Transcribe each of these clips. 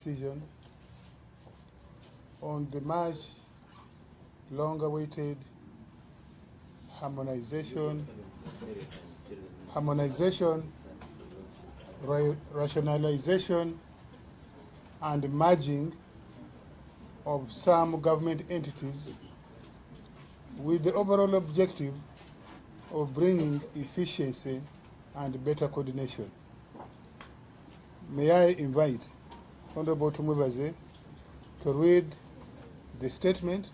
decision on the much long-awaited harmonization, rationalization, and merging of some government entities with the overall objective of bringing efficiency and better coordination. May I invite Honorable Tumubaze to read the statement.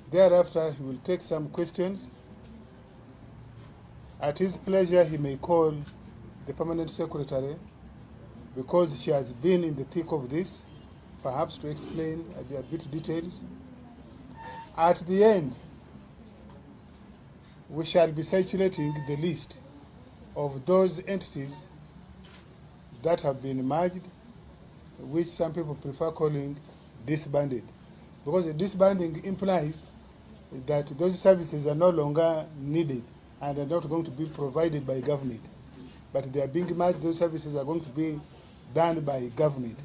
Thereafter, he will take some questions. At his pleasure, he may call the Permanent Secretary, because she has been in the thick of this, perhaps to explain a bit details. At the end, we shall be circulating the list of those entities that have been merged, which some people prefer calling disbanded, because the disbanding implies that those services are no longer needed and are not going to be provided by government, but they are being merged. Those services are going to be done by government.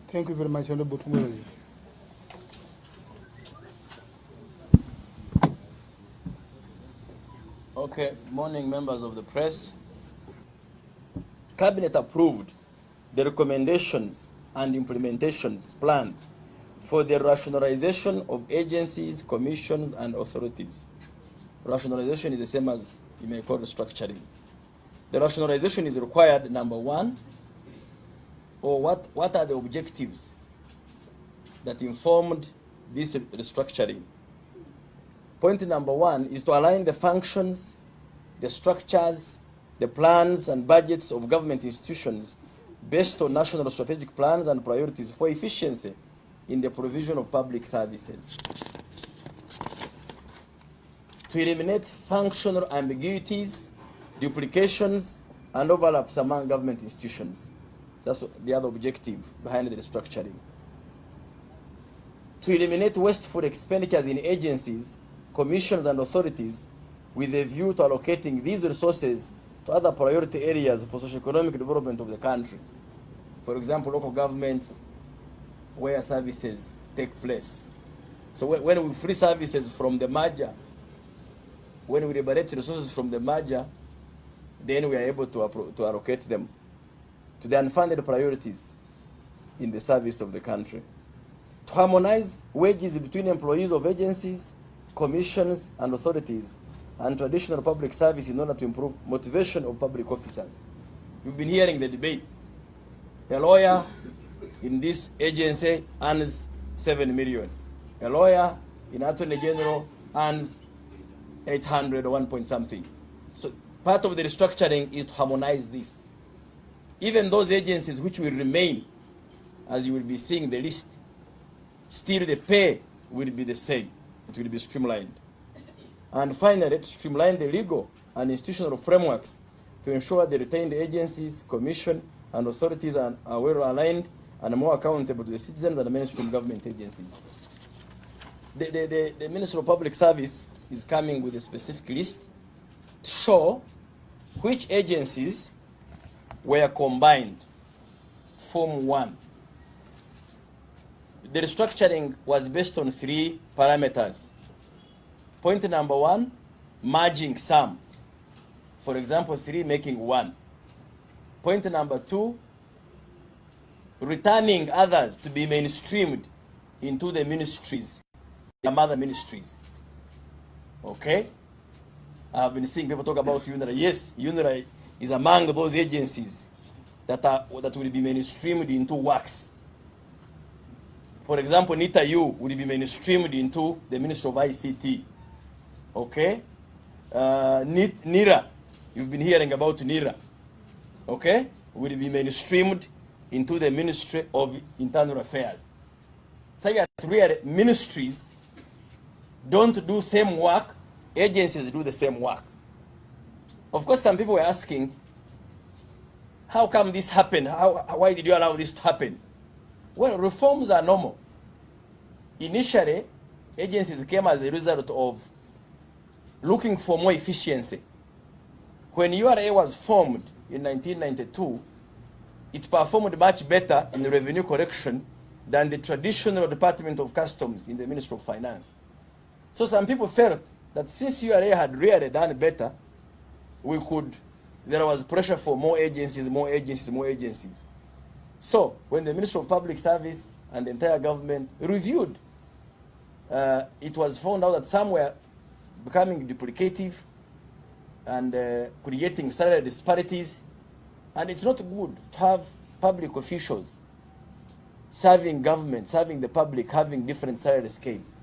Thank you very much, Honorable Tumubaze. Okay, morning members of the press. Cabinet approved the recommendations and implementations planned for the rationalization of agencies, commissions, and authorities. Rationalization is the same as you may call restructuring. The rationalization is required, number one, or what are the objectives that informed this restructuring? Point number one is to align the functions, the structures, the plans and budgets of government institutions based on national strategic plans and priorities for efficiency in the provision of public services. To eliminate functional ambiguities, duplications, and overlaps among government institutions. That's the other objective behind the restructuring. To eliminate wasteful expenditures in agencies, commissions, and authorities with a view to allocating these resources to other priority areas for socio-economic development of the country. For example, local governments where services take place. So when we free services from the merger, when we liberate resources from the merger, then we are able to allocate them to the unfunded priorities in the service of the country. To harmonize wages between employees of agencies, commissions, and authorities and traditional public service in order to improve motivation of public officers. You've been hearing the debate. A lawyer in this agency earns 7 million. A lawyer in Attorney General earns 800 or 1 point something. So part of the restructuring is to harmonize this. Even those agencies which will remain, as you will be seeing the list, still the pay will be the same. It will be streamlined. And finally, to streamline the legal and institutional frameworks to ensure the retained agencies, commission, and authorities are well aligned and more accountable to the citizens and the mainstream government agencies. The Ministry of Public Service is coming with a specific list to show which agencies were combined, form one. The restructuring was based on 3 parameters. Point number one, merging some. For example, 3 making 1. Point number 2, returning others to be mainstreamed into the ministries, the mother ministries. Okay? I've been seeing people talk about UNRA. Yes, UNRA is among those agencies that will be mainstreamed into works. For example, NITA-U will be mainstreamed into the Ministry of ICT. Okay? NIRA, you've been hearing about NIRA. Okay? Will be mainstreamed into the Ministry of Internal Affairs. So that really ministries don't do same work, agencies do the same work. Of course, some people were asking, how come this happened? Why did you allow this to happen? Well, reforms are normal. Initially, agencies came as a result of looking for more efficiency. When URA was formed in 1992, it performed much better in revenue collection than the traditional Department of Customs in the Ministry of Finance. So some people felt that since URA had really done better, there was pressure for more agencies, more agencies, more agencies. So when the Ministry of Public Service and the entire government reviewed, it was found out that some were becoming duplicative and creating salary disparities. And it's not good to have public officials serving government, serving the public, having different salary scales.